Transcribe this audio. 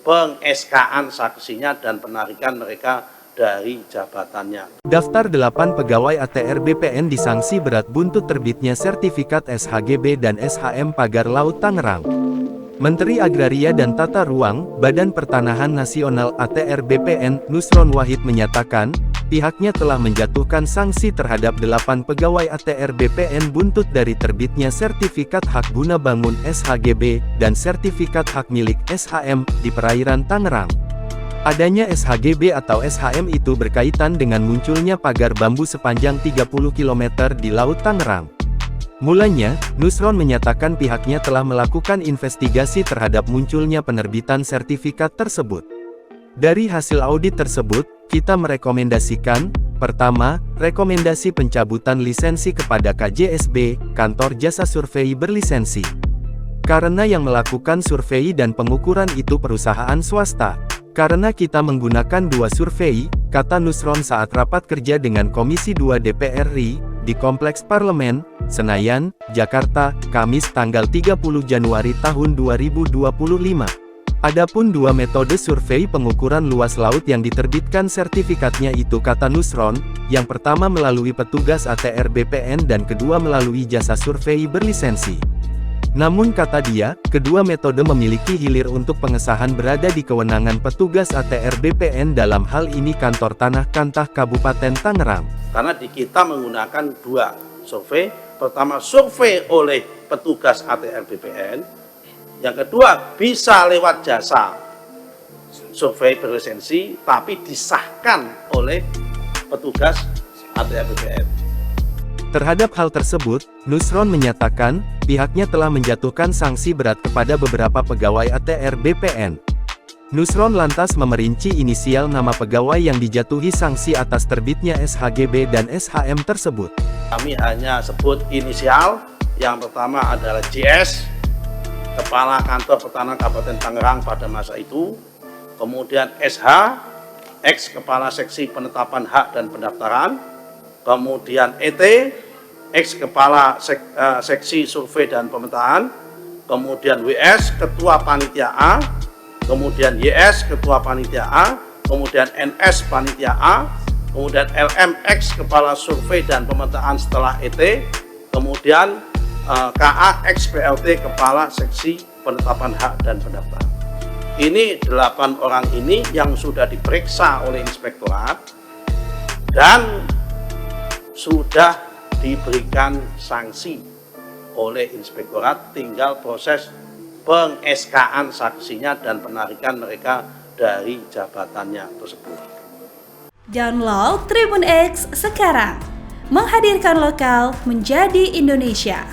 peng-SK-an saksinya dan penarikan mereka dari jabatannya. Daftar 8 pegawai ATR BPN disanksi berat buntut terbitnya sertifikat SHGB dan SHM Pagar Laut Tangerang. Menteri Agraria dan Tata Ruang, Badan Pertanahan Nasional ATR BPN, Nusron Wahid menyatakan, pihaknya telah menjatuhkan sanksi terhadap 8 pegawai ATR BPN buntut dari terbitnya sertifikat hak guna bangun SHGB, dan sertifikat hak milik SHM, di perairan Tangerang. Adanya SHGB atau SHM itu berkaitan dengan munculnya pagar bambu sepanjang 30 km di Laut Tangerang. Mulanya, Nusron menyatakan pihaknya telah melakukan investigasi terhadap munculnya penerbitan sertifikat tersebut. Dari hasil audit tersebut, kita merekomendasikan, pertama, rekomendasi pencabutan lisensi kepada KJSB, Kantor Jasa Survei Berlisensi. Karena yang melakukan survei dan pengukuran itu perusahaan swasta. Karena kita menggunakan 2 survei, kata Nusron saat rapat kerja dengan Komisi 2 DPR RI, di Kompleks Parlemen, Senayan, Jakarta, Kamis tanggal 30 Januari tahun 2025. Adapun 2 metode survei pengukuran luas laut yang diterbitkan sertifikatnya itu, kata Nusron, yang pertama melalui petugas ATR BPN dan kedua melalui jasa survei berlisensi. Namun kata dia, kedua metode memiliki hilir untuk pengesahan berada di kewenangan petugas ATR BPN, dalam hal ini Kantor Tanah Kantah Kabupaten Tangerang. Karena di kita menggunakan 2 survei, pertama survei oleh petugas ATR BPN, yang kedua bisa lewat jasa survei berlisensi, tapi disahkan oleh petugas ATR BPN. Terhadap hal tersebut, Nusron menyatakan, pihaknya telah menjatuhkan sanksi berat kepada beberapa pegawai ATR BPN. Nusron lantas memerinci inisial nama pegawai yang dijatuhi sanksi atas terbitnya SHGB dan SHM tersebut. Kami hanya sebut inisial, yang pertama adalah JS, Kepala Kantor Pertanahan Kabupaten Tangerang pada masa itu, kemudian SH, ex Kepala Seksi Penetapan Hak dan Pendaftaran, kemudian ET, ex Kepala Seksi Survei dan Pemetaan, kemudian WS, Ketua Panitia A, kemudian YS, Ketua Panitia A, kemudian NS Panitia A, kemudian LMX, Kepala Survei dan Pemetaan setelah ET, kemudian KA, ex PLT, Kepala Seksi Penetapan Hak dan Pendaftaran. Ini 8 orang ini yang sudah diperiksa oleh inspektorat dan sudah diberikan sanksi oleh inspektorat, tinggal proses peng-SK-an saksinya dan penarikan mereka dari jabatannya tersebut. Download Tribun X sekarang, menghadirkan lokal menjadi Indonesia.